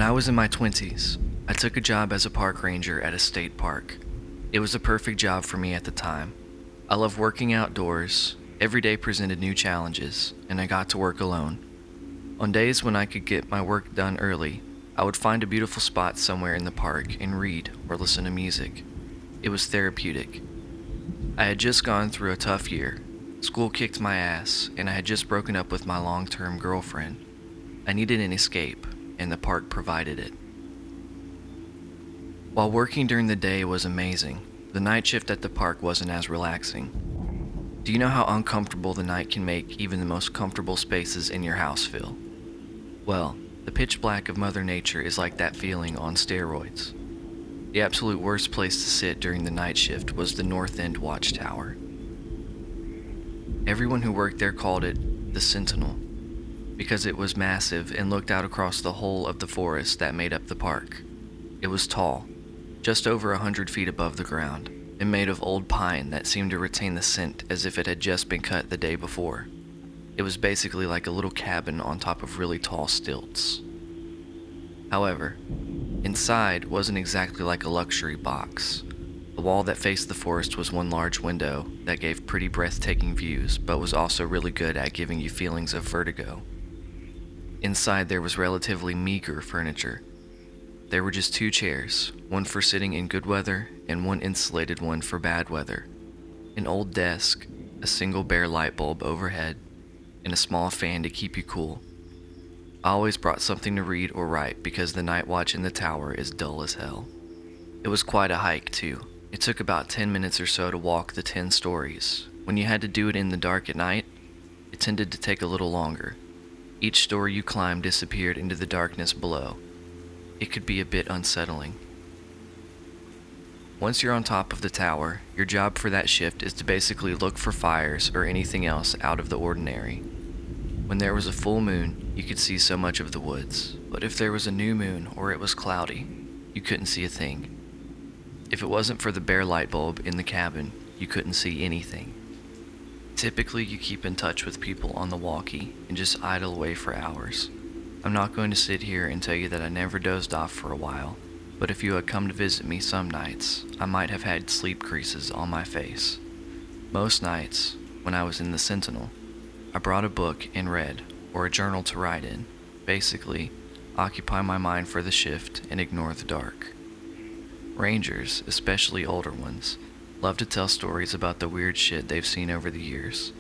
I was in my 20s, I took a job as a park ranger at a state park. It was a perfect job for me at the time. I love working outdoors, every day presented new challenges, and I got to work alone. On days when I could get my work done early, I would find a beautiful spot somewhere in the park and read or listen to music. It was therapeutic. I had just gone through a tough year. School kicked my ass, and I had just broken up with my long-term girlfriend. I needed an escape, and the park provided it. While working during the day was amazing, the night shift at the park wasn't as relaxing. Do you know how uncomfortable the night can make even the most comfortable spaces in your house feel? Well, the pitch black of Mother Nature is like that feeling on steroids. The absolute worst place to sit during the night shift was the North End Watchtower. Everyone who worked there called it the Sentinel, because it was massive and looked out across the whole of the forest that made up the park. It was tall, just over 100 feet above the ground, and made of old pine that seemed to retain the scent as if it had just been cut the day before. It was basically like a little cabin on top of really tall stilts. However, inside wasn't exactly like a luxury box. The wall that faced the forest was one large window that gave pretty breathtaking views, but was also really good at giving you feelings of vertigo. Inside there was relatively meager furniture. There were just 2 chairs, one for sitting in good weather and one insulated one for bad weather, an old desk, a single bare light bulb overhead, and a small fan to keep you cool. I always brought something to read or write because the night watch in the tower is dull as hell. It was quite a hike too. It took about 10 minutes or so to walk the 10 stories. When you had to do it in the dark at night, it tended to take a little longer. Each story you climbed disappeared into the darkness below. It could be a bit unsettling. Once you're on top of the tower, your job for that shift is to basically look for fires or anything else out of the ordinary. When there was a full moon, you could see so much of the woods, but if there was a new moon or it was cloudy, you couldn't see a thing. If it wasn't for the bare light bulb in the cabin, you couldn't see anything. Typically, you keep in touch with people on the walkie and just idle away for hours. I'm not going to sit here and tell you that I never dozed off for a while, but if you had come to visit me some nights, I might have had sleep creases on my face. Most nights, when I was in the Sentinel, I brought a book and read, or a journal to write in. Basically, occupy my mind for the shift and ignore the dark. Rangers, especially older ones, love to tell stories about the weird shit they've seen over the years.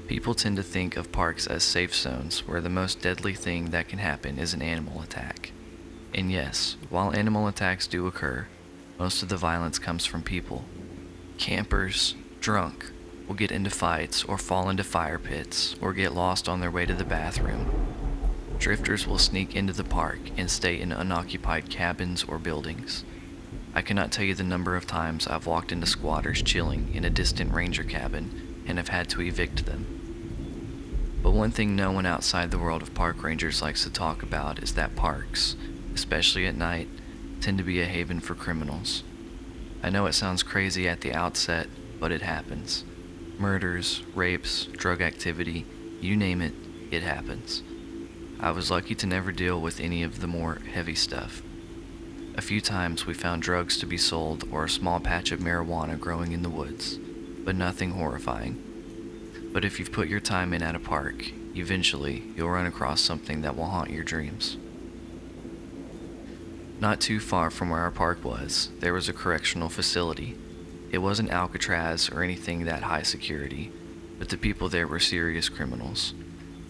People tend to think of parks as safe zones where the most deadly thing that can happen is an animal attack. And yes, while animal attacks do occur, most of the violence comes from people. Campers, drunk, will get into fights or fall into fire pits or get lost on their way to the bathroom. Drifters will sneak into the park and stay in unoccupied cabins or buildings. I cannot tell you the number of times I've walked into squatters chilling in a distant ranger cabin and have had to evict them. But one thing no one outside the world of park rangers likes to talk about is that parks, especially at night, tend to be a haven for criminals. I know it sounds crazy at the outset, but it happens. Murders, rapes, drug activity, you name it, it happens. I was lucky to never deal with any of the more heavy stuff. A few times we found drugs to be sold or a small patch of marijuana growing in the woods, but nothing horrifying. But if you've put your time in at a park, eventually you'll run across something that will haunt your dreams. Not too far from where our park was, there was a correctional facility. It wasn't Alcatraz or anything that high security, but the people there were serious criminals.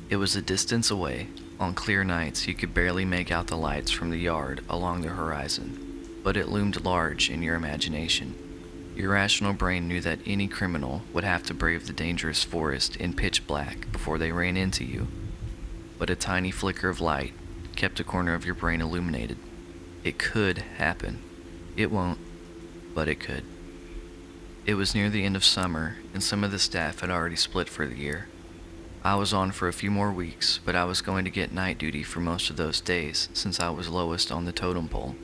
It was a distance away. On clear nights, you could barely make out the lights from the yard along the horizon, but it loomed large in your imagination. Your rational brain knew that any criminal would have to brave the dangerous forest in pitch black before they ran into you, but a tiny flicker of light kept a corner of your brain illuminated. It could happen. It won't, but it could. It was near the end of summer, and some of the staff had already split for the year. I was on for a few more weeks, but I was going to get night duty for most of those days since I was lowest on the totem pole.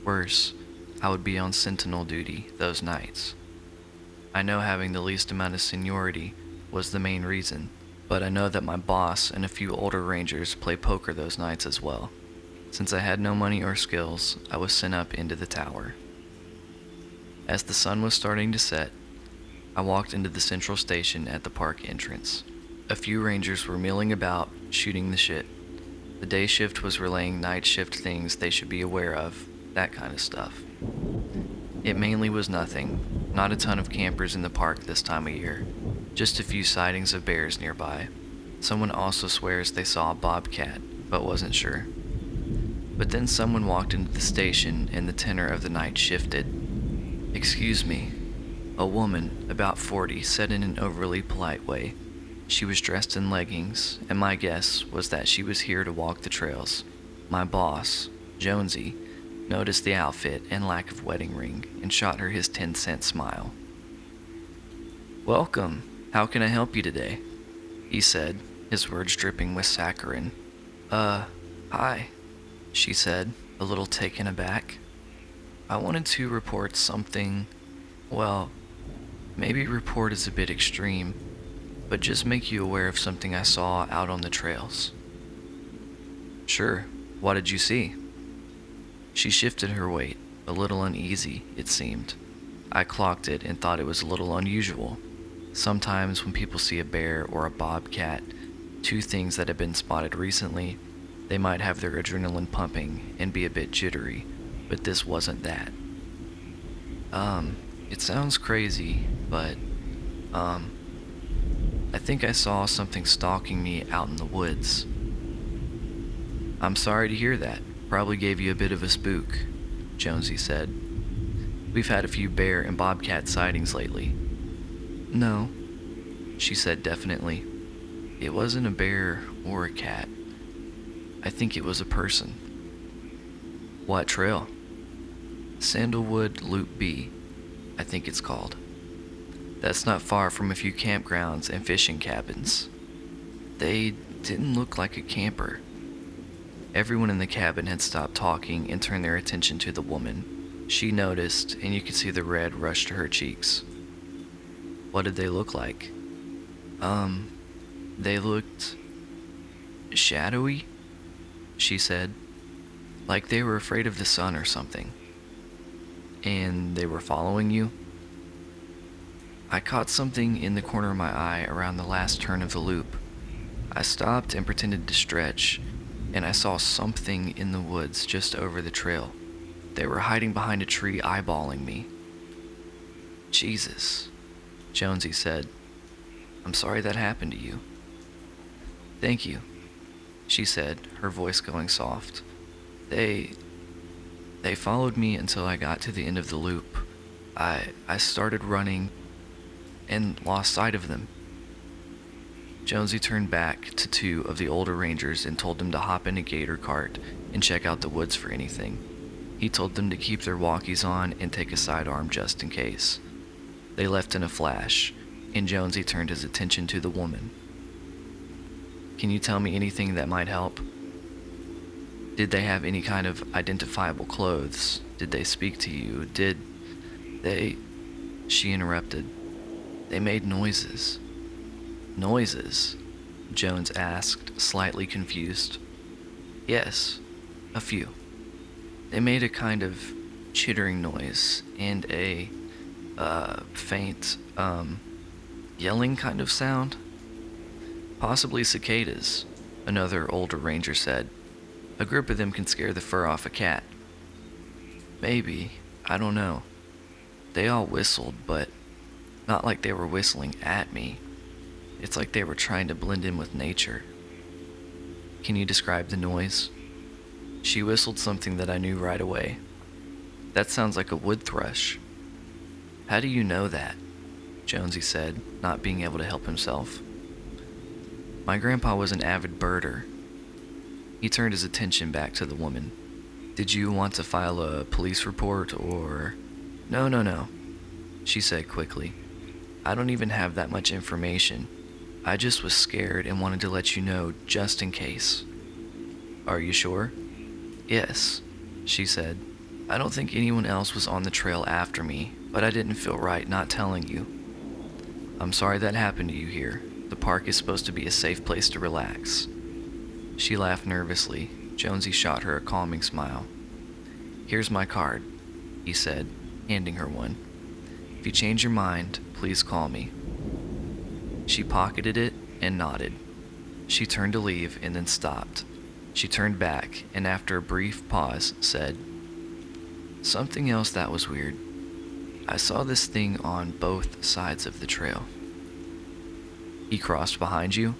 Worse, I would be on sentinel duty those nights. I know having the least amount of seniority was the main reason, but I know that my boss and a few older rangers play poker those nights as well. Since I had no money or skills, I was sent up into the tower. As the sun was starting to set, I walked into the central station at the park entrance. A few rangers were milling about, shooting the shit. The day shift was relaying night shift things they should be aware of, that kind of stuff. It mainly was nothing, not a ton of campers in the park this time of year, just a few sightings of bears nearby. Someone also swears they saw a bobcat, but wasn't sure. But then someone walked into the station and the tenor of the night shifted. "Excuse me." A woman, about 40, said in an overly polite way. She was dressed in leggings, and my guess was that she was here to walk the trails. My boss, Jonesy, noticed the outfit and lack of wedding ring and shot her his 10-cent smile. "Welcome. How can I help you today?" he said, his words dripping with saccharin. Hi," she said, a little taken aback. "I wanted to report something, well, maybe report is a bit extreme, but just make you aware of something I saw out on the trails." "Sure, what did you see?" She shifted her weight, a little uneasy, it seemed. I clocked it and thought it was a little unusual. Sometimes when people see a bear or a bobcat, two things that have been spotted recently, they might have their adrenaline pumping and be a bit jittery, but this wasn't that. It sounds crazy, but, I think I saw something stalking me out in the woods." "I'm sorry to hear that. Probably gave you a bit of a spook," Jonesy said. "We've had a few bear and bobcat sightings lately." "No," she said definitely. "It wasn't a bear or a cat. I think it was a person." "What trail?" "Sandalwood Loop B, I think it's called. That's not far from a few campgrounds and fishing cabins. They didn't look like a camper." Everyone in the cabin had stopped talking and turned their attention to the woman. She noticed, and you could see the red rush to her cheeks. "What did they look like?" They looked shadowy," she said, "like they were afraid of the sun or something." "And they were following you?" "I caught something in the corner of my eye around the last turn of the loop. I stopped and pretended to stretch, and I saw something in the woods just over the trail. They were hiding behind a tree, eyeballing me." "Jesus," Jonesy said. "I'm sorry that happened to you." "Thank you," she said, her voice going soft. They followed me until I got to the end of the loop. I started running and lost sight of them." Jonesy turned back to two of the older rangers and told them to hop in a gator cart and check out the woods for anything. He told them to keep their walkies on and take a sidearm just in case. They left in a flash, and Jonesy turned his attention to the woman. "Can you tell me anything that might help? Did they have any kind of identifiable clothes? Did they speak to you? Did they..." She interrupted. "They made noises." "Noises?" Jones asked, slightly confused. "Yes, a few. They made a kind of chittering noise and a, faint, yelling kind of sound. Possibly cicadas," another older ranger said. "A group of them can scare the fur off a cat." "Maybe, I don't know. They all whistled, but not like they were whistling at me. It's like they were trying to blend in with nature." "Can you describe the noise?" She whistled something that I knew right away. "That sounds like a wood thrush." "How do you know that?" Jonesy said, not being able to help himself. "My grandpa was an avid birder." He turned his attention back to the woman. "Did you want to file a police report or..." No, she said quickly. "I don't even have that much information. I just was scared and wanted to let you know just in case." "Are you sure?" "Yes," she said. "I don't think anyone else was on the trail after me, but I didn't feel right not telling you. I'm sorry that happened to you here. The park is supposed to be a safe place to relax." She laughed nervously, Jonesy shot her a calming smile. "Here's my card," he said, handing her one. "If you change your mind, please call me." She pocketed it and nodded. She turned to leave and then stopped. She turned back and after a brief pause said, "Something else that was weird. I saw this thing on both sides of the trail." "He crossed behind you?"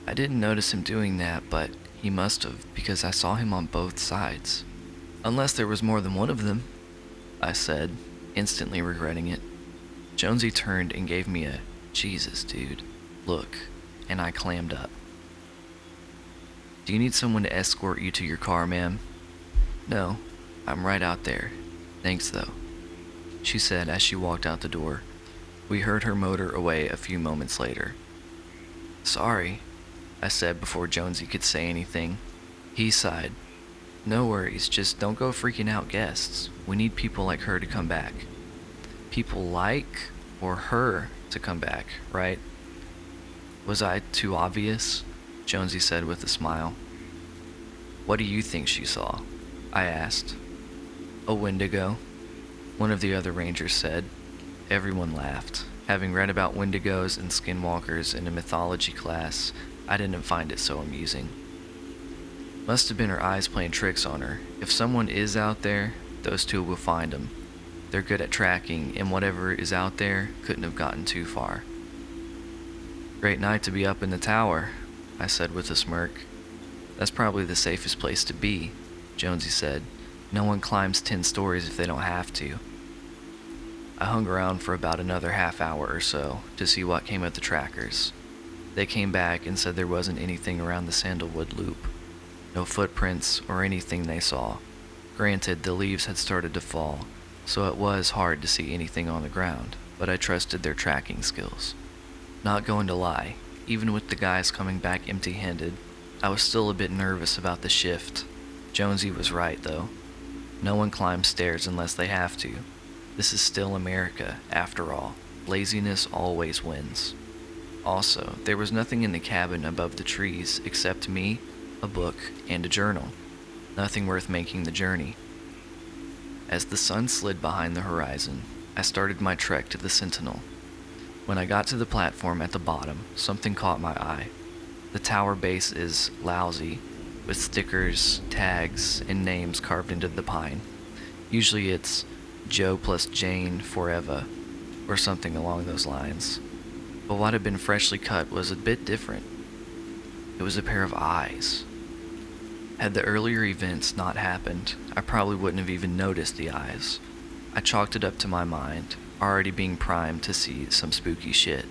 "I didn't notice him doing that, but he must have, because I saw him on both sides. Unless there was more than one of them," I said, instantly regretting it. Jonesy turned and gave me a "Jesus, dude" look, and I clammed up. "Do you need someone to escort you to your car, ma'am?" "No, I'm right out there. Thanks, though," she said as she walked out the door. We heard her motor away a few moments later. "Sorry," I said before Jonesy could say anything. He sighed. "No worries, just don't go freaking out guests. We need people like her to come back." "People like or her to come back, right?" "Was I too obvious?" Jonesy said with a smile. "What do you think she saw?" I asked. "A wendigo," one of the other rangers said. Everyone laughed. Having read about wendigos and skinwalkers in a mythology class, I didn't find it so amusing. "Must have been her eyes playing tricks on her. If someone is out there, those two will find them. They're good at tracking, and whatever is out there couldn't have gotten too far." "Great night to be up in the tower," I said with a smirk. "That's probably the safest place to be," Jonesy said. "No one climbs 10 stories if they don't have to." I hung around for about another half hour or so to see what came of the trackers. They came back and said there wasn't anything around the Sandalwood Loop. No footprints or anything they saw. Granted, the leaves had started to fall, so it was hard to see anything on the ground, but I trusted their tracking skills. Not going to lie, even with the guys coming back empty-handed, I was still a bit nervous about the shift. Jonesy was right, though. No one climbs stairs unless they have to. This is still America, after all. Laziness always wins. Also, there was nothing in the cabin above the trees except me, a book, and a journal. Nothing worth making the journey. As the sun slid behind the horizon, I started my trek to the Sentinel. When I got to the platform at the bottom, something caught my eye. The tower base is lousy, with stickers, tags, and names carved into the pine. Usually it's Joe plus Jane forever, or something along those lines. But what had been freshly cut was a bit different. It was a pair of eyes. Had the earlier events not happened, I probably wouldn't have even noticed the eyes. I chalked it up to my mind, already being primed to see some spooky shit.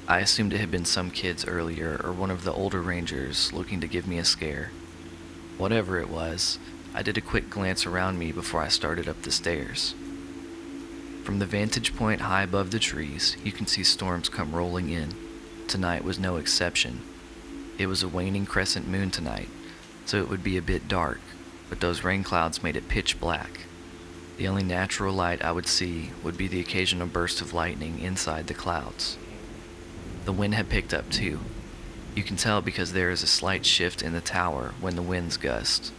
I assumed it had been some kids earlier or one of the older rangers looking to give me a scare. Whatever it was, I did a quick glance around me before I started up the stairs. From the vantage point high above the trees, you can see storms come rolling in. Tonight was no exception. It was a waning crescent moon tonight, so it would be a bit dark, but those rain clouds made it pitch black. The only natural light I would see would be the occasional burst of lightning inside the clouds. The wind had picked up too. You can tell because there is a slight shift in the tower when the winds gust.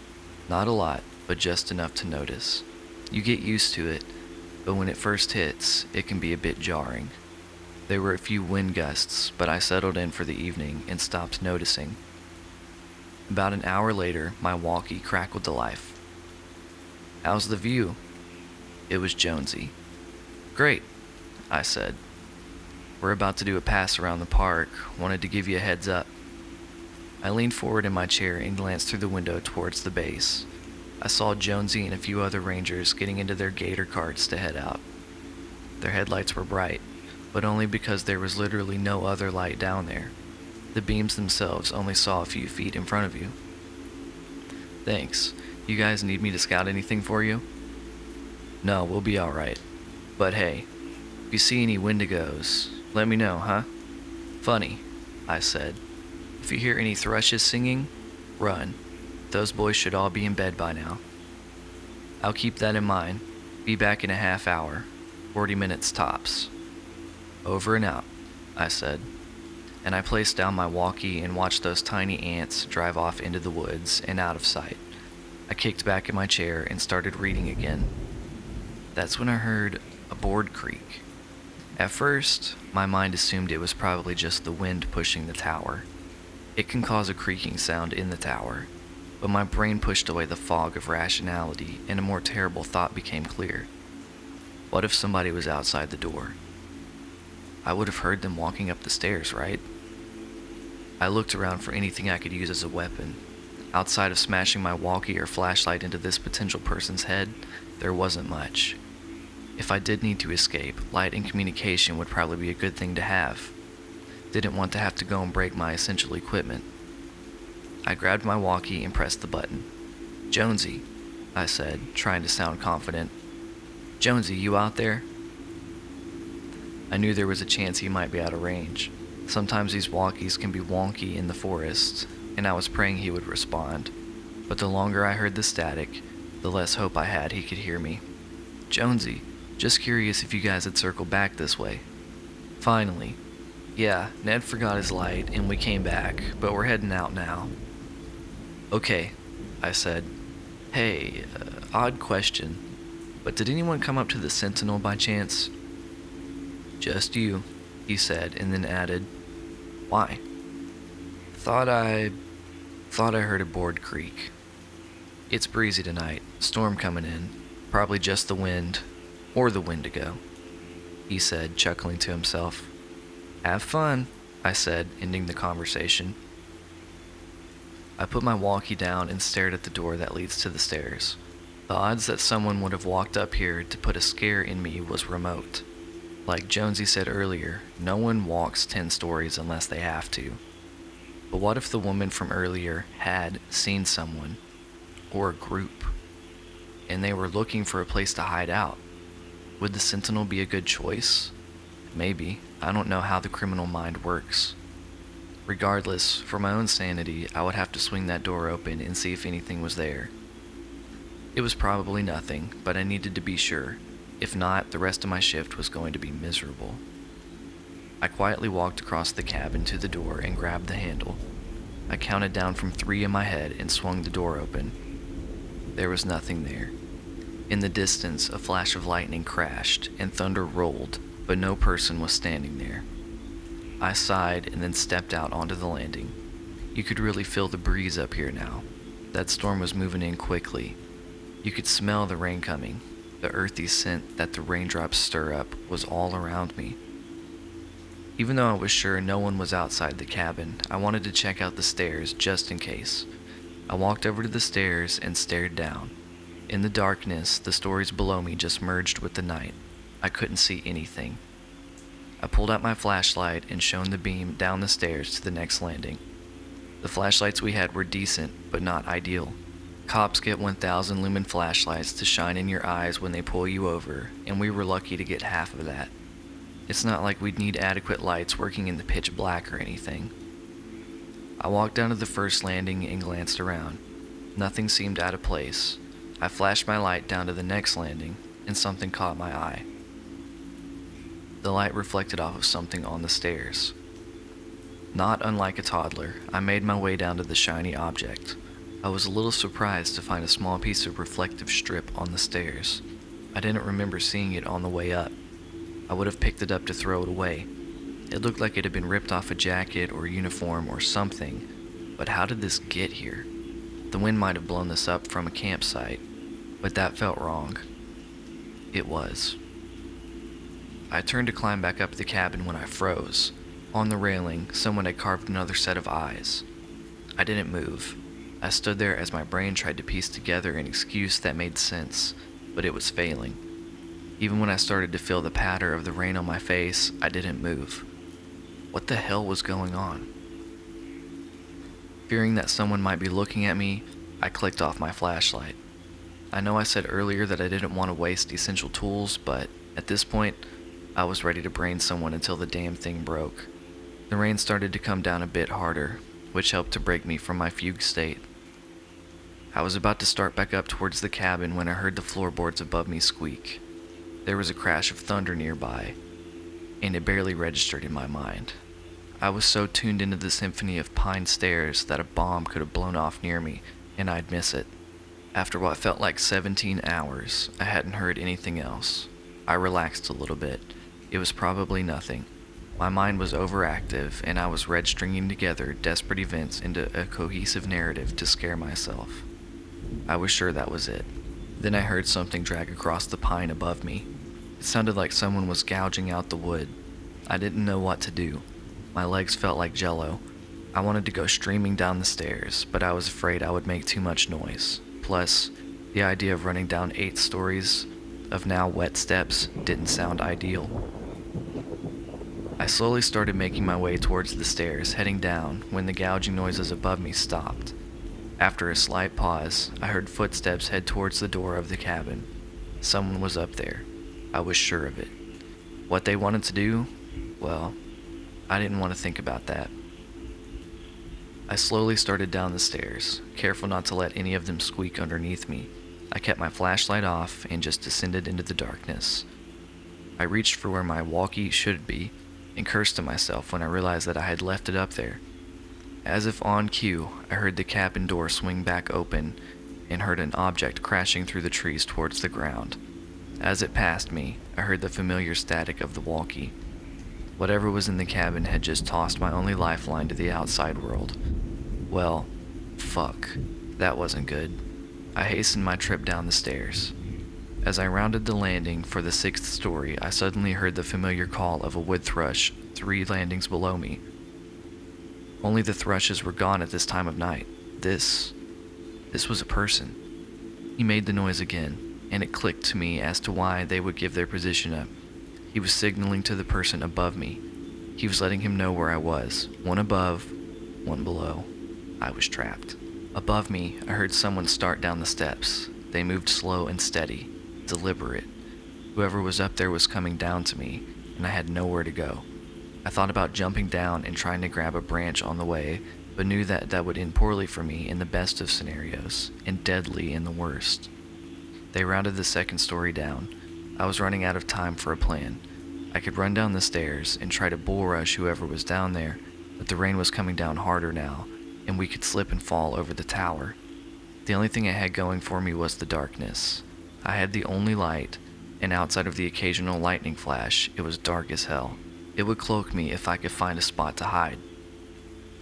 Not a lot, but just enough to notice. You get used to it, but when it first hits, it can be a bit jarring. There were a few wind gusts, but I settled in for the evening and stopped noticing. About an hour later, my walkie crackled to life. "How's the view?" It was Jonesy. "Great," I said. "We're about to do a pass around the park. Wanted to give you a heads up." I leaned forward in my chair and glanced through the window towards the base. I saw Jonesy and a few other rangers getting into their gator carts to head out. Their headlights were bright, but only because there was literally no other light down there. The beams themselves only saw a few feet in front of you. "Thanks. You guys need me to scout anything for you?" "No, we'll be alright. But hey, if you see any wendigos, let me know, huh?" "Funny," I said. "If you hear any thrushes singing, run. Those boys should all be in bed by now." "I'll keep that in mind. Be back in a half hour. 40 minutes tops." "Over and out," I said. and I placed down my walkie and watched those tiny ants drive off into the woods and out of sight. I kicked back in my chair and started reading again. That's when I heard a board creak. At first, my mind assumed it was probably just the wind pushing the tower. It can cause a creaking sound in the tower, but my brain pushed away the fog of rationality and a more terrible thought became clear. What if somebody was outside the door? I would have heard them walking up the stairs, right? I looked around for anything I could use as a weapon. Outside of smashing my walkie or flashlight into this potential person's head, there wasn't much. If I did need to escape, light and communication would probably be a good thing to have. Didn't want to have to go and break my essential equipment. I grabbed my walkie and pressed the button. "Jonesy," I said, trying to sound confident. "Jonesy, you out there?" I knew there was a chance he might be out of range. Sometimes these walkies can be wonky in the forest, and I was praying he would respond. But the longer I heard the static, the less hope I had he could hear me. "Jonesy, just curious if you guys had circled back this way." "Finally. Yeah, Ned forgot his light, and we came back, but we're heading out now." "Okay," I said. "Hey, odd question, but did anyone come up to the Sentinel by chance?" "Just you," he said, and then added, "Why?" Thought I heard a board creak. It's breezy tonight, storm coming in, probably just the wind, or the Wendigo," he said, chuckling to himself. "Have fun," I said, ending the conversation. I put my walkie down and stared at the door that leads to the stairs. The odds that someone would have walked up here to put a scare in me was remote. Like Jonesy said earlier, no one walks 10 stories unless they have to. But what if the woman from earlier had seen someone, or a group, and they were looking for a place to hide out? Would the Sentinel be a good choice? Maybe. I don't know how the criminal mind works. Regardless, for my own sanity, I would have to swing that door open and see if anything was there. It was probably nothing, but I needed to be sure. If not, the rest of my shift was going to be miserable. I quietly walked across the cabin to the door and grabbed the handle. I counted down from 3 in my head and swung the door open. There was nothing there. In the distance, a flash of lightning crashed and thunder rolled, but no person was standing there. I sighed and then stepped out onto the landing. You could really feel the breeze up here now. That storm was moving in quickly. You could smell the rain coming. The earthy scent that the raindrops stir up was all around me. Even though I was sure no one was outside the cabin, I wanted to check out the stairs just in case. I walked over to the stairs and stared down. In the darkness, the stories below me just merged with the night. I couldn't see anything. I pulled out my flashlight and shone the beam down the stairs to the next landing. The flashlights we had were decent, but not ideal. Cops get 1,000 lumen flashlights to shine in your eyes when they pull you over, and we were lucky to get half of that. It's not like we'd need adequate lights working in the pitch black or anything. I walked down to the first landing and glanced around. Nothing seemed out of place. I flashed my light down to the next landing, and something caught my eye. The light reflected off of something on the stairs. Not unlike a toddler, I made my way down to the shiny object. I was a little surprised to find a small piece of reflective strip on the stairs. I didn't remember seeing it on the way up. I would have picked it up to throw it away. It looked like it had been ripped off a jacket or uniform or something, but how did this get here? The wind might have blown this up from a campsite, but that felt wrong. It was. I turned to climb back up the cabin when I froze. On the railing, someone had carved another set of eyes. I didn't move. I stood there as my brain tried to piece together an excuse that made sense, but it was failing. Even when I started to feel the patter of the rain on my face, I didn't move. What the hell was going on? Fearing that someone might be looking at me, I clicked off my flashlight. I know I said earlier that I didn't want to waste essential tools, but at this point, I was ready to brain someone until the damn thing broke. The rain started to come down a bit harder, which helped to break me from my fugue state. I was about to start back up towards the cabin when I heard the floorboards above me squeak. There was a crash of thunder nearby, and it barely registered in my mind. I was so tuned into the symphony of pine stairs that a bomb could have blown off near me, and I'd miss it. After what felt like 17 hours, I hadn't heard anything else. I relaxed a little bit. It was probably nothing. My mind was overactive, and I was red-stringing together desperate events into a cohesive narrative to scare myself. I was sure that was it. Then I heard something drag across the pine above me. It sounded like someone was gouging out the wood. I didn't know what to do. My legs felt like jello. I wanted to go streaming down the stairs, but I was afraid I would make too much noise. Plus, the idea of running down 8 stories of now wet steps didn't sound ideal. I slowly started making my way towards the stairs, heading down, when the gouging noises above me stopped. After a slight pause, I heard footsteps head towards the door of the cabin. Someone was up there. I was sure of it. What they wanted to do? Well, I didn't want to think about that. I slowly started down the stairs, careful not to let any of them squeak underneath me. I kept my flashlight off and just descended into the darkness. I reached for where my walkie should be, and cursed to myself when I realized that I had left it up there. As if on cue, I heard the cabin door swing back open and heard an object crashing through the trees towards the ground. As it passed me, I heard the familiar static of the walkie. Whatever was in the cabin had just tossed my only lifeline to the outside world. Well, fuck. That wasn't good. I hastened my trip down the stairs. As I rounded the landing for the 6th story, I suddenly heard the familiar call of a wood thrush 3 landings below me. Only the thrushes were gone at this time of night. This was a person. He made the noise again, and it clicked to me as to why they would give their position up. He was signaling to the person above me. He was letting him know where I was. 1 above, 1 below. I was trapped. Above me, I heard someone start down the steps. They moved slow and steady. Deliberate. Whoever was up there was coming down to me, and I had nowhere to go. I thought about jumping down and trying to grab a branch on the way, but knew that that would end poorly for me in the best of scenarios, and deadly in the worst. They rounded the 2nd story down. I was running out of time for a plan. I could run down the stairs and try to bull rush whoever was down there, but the rain was coming down harder now, and we could slip and fall over the tower. The only thing I had going for me was the darkness. I had the only light, and outside of the occasional lightning flash, it was dark as hell. It would cloak me if I could find a spot to hide.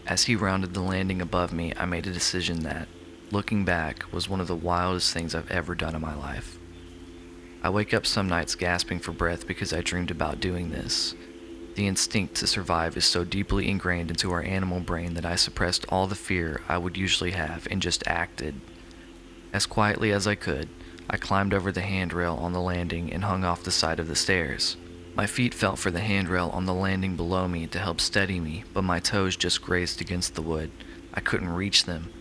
As he rounded the landing above me, I made a decision that, looking back, was one of the wildest things I've ever done in my life. I wake up some nights gasping for breath because I dreamed about doing this. The instinct to survive is so deeply ingrained into our animal brain that I suppressed all the fear I would usually have and just acted. As quietly as I could, I climbed over the handrail on the landing and hung off the side of the stairs. My feet felt for the handrail on the landing below me to help steady me, but my toes just grazed against the wood. I couldn't reach them.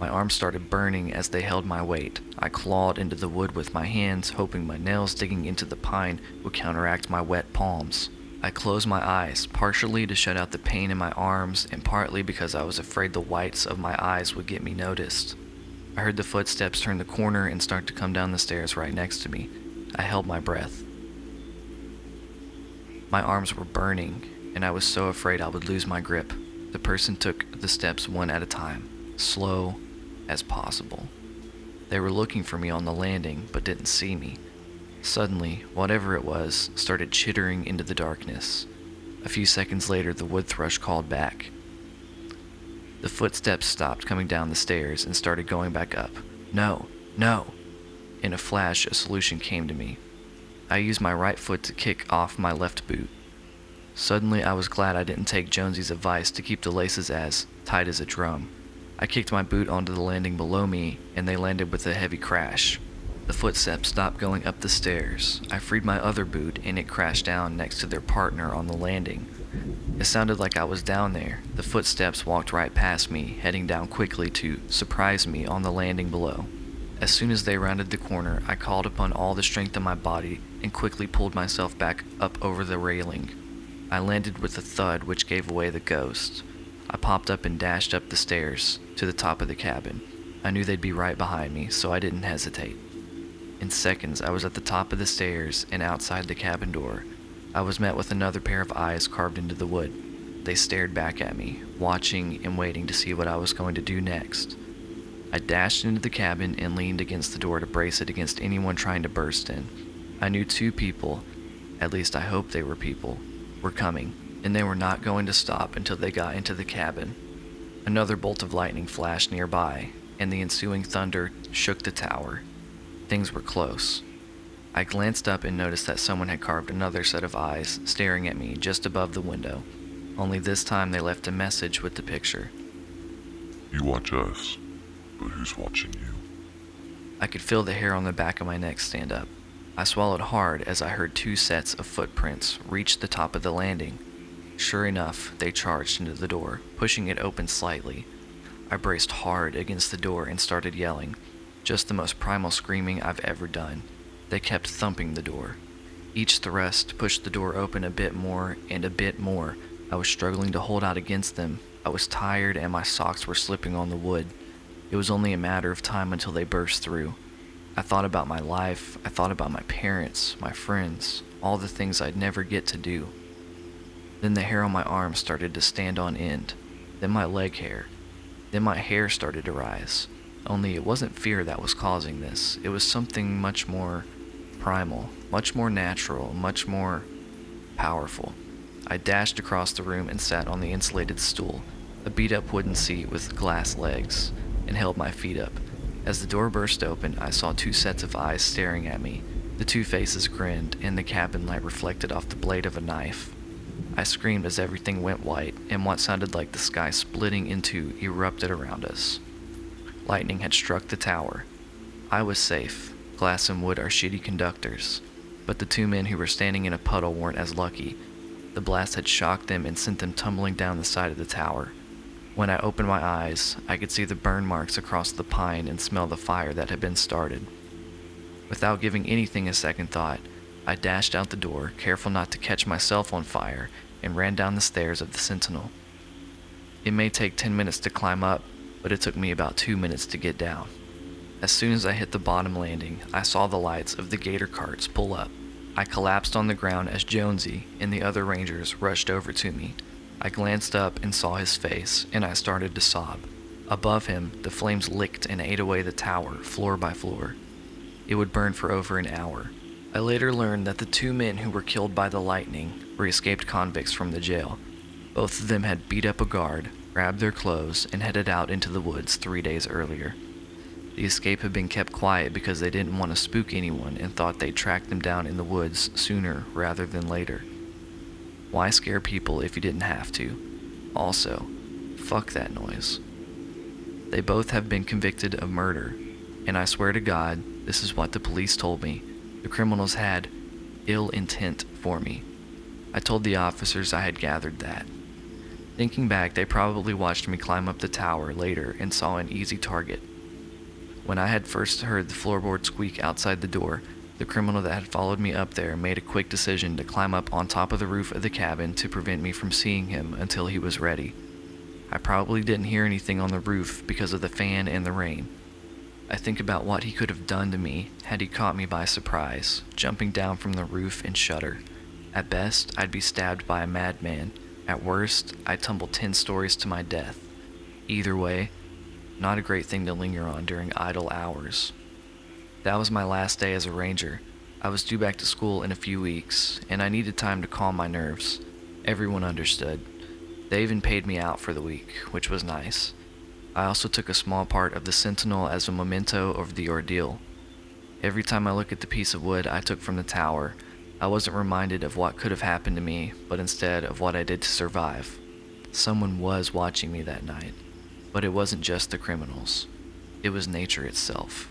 My arms started burning as they held my weight. I clawed into the wood with my hands, hoping my nails digging into the pine would counteract my wet palms. I closed my eyes, partially to shut out the pain in my arms, and partly because I was afraid the whites of my eyes would get me noticed. I heard the footsteps turn the corner and start to come down the stairs right next to me. I held my breath. My arms were burning, and I was so afraid I would lose my grip. The person took the steps one at a time, slow as possible. They were looking for me on the landing, but didn't see me. Suddenly, whatever it was, started chittering into the darkness. A few seconds later, the wood thrush called back. The footsteps stopped coming down the stairs and started going back up. No, no! In a flash, a solution came to me. I used my right foot to kick off my left boot. Suddenly, I was glad I didn't take Jonesy's advice to keep the laces as tight as a drum. I kicked my boot onto the landing below me, and they landed with a heavy crash. The footsteps stopped going up the stairs. I freed my other boot, and it crashed down next to their partner on the landing. It sounded like I was down there. The footsteps walked right past me, heading down quickly to surprise me on the landing below. As soon as they rounded the corner, I called upon all the strength of my body and quickly pulled myself back up over the railing. I landed with a thud which gave away the ghost. I popped up and dashed up the stairs to the top of the cabin. I knew they'd be right behind me, so I didn't hesitate. In seconds, I was at the top of the stairs and outside the cabin door. I was met with another pair of eyes carved into the wood. they stared back at me, watching and waiting to see what I was going to do next. I dashed into the cabin and leaned against the door to brace it against anyone trying to burst in. I knew 2 people, at least I hoped they were people, were coming, and they were not going to stop until they got into the cabin. Another bolt of lightning flashed nearby, and the ensuing thunder shook the tower. Things were close. I glanced up and noticed that someone had carved another set of eyes staring at me just above the window, only this time they left a message with the picture. You watch us, but who's watching you? I could feel the hair on the back of my neck stand up. I swallowed hard as I heard 2 sets of footprints reach the top of the landing. Sure enough, they charged into the door, pushing it open slightly. I braced hard against the door and started yelling, just the most primal screaming I've ever done. They kept thumping the door. Each thrust pushed the door open a bit more and a bit more. I was struggling to hold out against them. I was tired and my socks were slipping on the wood. It was only a matter of time until they burst through. I thought about my life. I thought about my parents, my friends, all the things I'd never get to do. Then the hair on my arm started to stand on end. Then my leg hair. Then my hair started to rise. Only it wasn't fear that was causing this. It was something much more primal, much more natural, much more powerful. I dashed across the room and sat on the insulated stool, a beat-up wooden seat with glass legs, and held my feet up. As the door burst open, I saw 2 sets of eyes staring at me. The 2 faces grinned, and the cabin light reflected off the blade of a knife. I screamed as everything went white, and what sounded like the sky splitting in 2 erupted around us. Lightning had struck the tower. I was safe. Glass and wood are shitty conductors. But the 2 men who were standing in a puddle weren't as lucky. The blast had shocked them and sent them tumbling down the side of the tower. When I opened my eyes, I could see the burn marks across the pine and smell the fire that had been started. Without giving anything a second thought, I dashed out the door, careful not to catch myself on fire, and ran down the stairs of the Sentinel. It may take 10 minutes to climb up, but it took me about 2 minutes to get down. As soon as I hit the bottom landing, I saw the lights of the gator carts pull up. I collapsed on the ground as Jonesy and the other rangers rushed over to me. I glanced up and saw his face, and I started to sob. Above him, the flames licked and ate away the tower, floor by floor. It would burn for over an hour. I later learned that the 2 men who were killed by the lightning were escaped convicts from the jail. Both of them had beat up a guard, grabbed their clothes, and headed out into the woods 3 days earlier. The escape had been kept quiet because they didn't want to spook anyone and thought they'd track them down in the woods sooner rather than later. Why scare people if you didn't have to? Also, fuck that noise. They both have been convicted of murder, and I swear to God, this is what the police told me. The criminals had ill intent for me. I told the officers I had gathered that. Thinking back, they probably watched me climb up the tower later and saw an easy target. When I had first heard the floorboard squeak outside the door, the criminal that had followed me up there made a quick decision to climb up on top of the roof of the cabin to prevent me from seeing him until he was ready. I probably didn't hear anything on the roof because of the fan and the rain. I think about what he could have done to me had he caught me by surprise, jumping down from the roof and shudder. At best, I'd be stabbed by a madman. At worst, I'd tumble 10 stories to my death. Either way, not a great thing to linger on during idle hours. That was my last day as a ranger. I was due back to school in a few weeks, and I needed time to calm my nerves. Everyone understood. They even paid me out for the week, which was nice. I also took a small part of the Sentinel as a memento of the ordeal. Every time I look at the piece of wood I took from the tower, I wasn't reminded of what could have happened to me, but instead of what I did to survive. Someone was watching me that night, but it wasn't just the criminals. It was nature itself.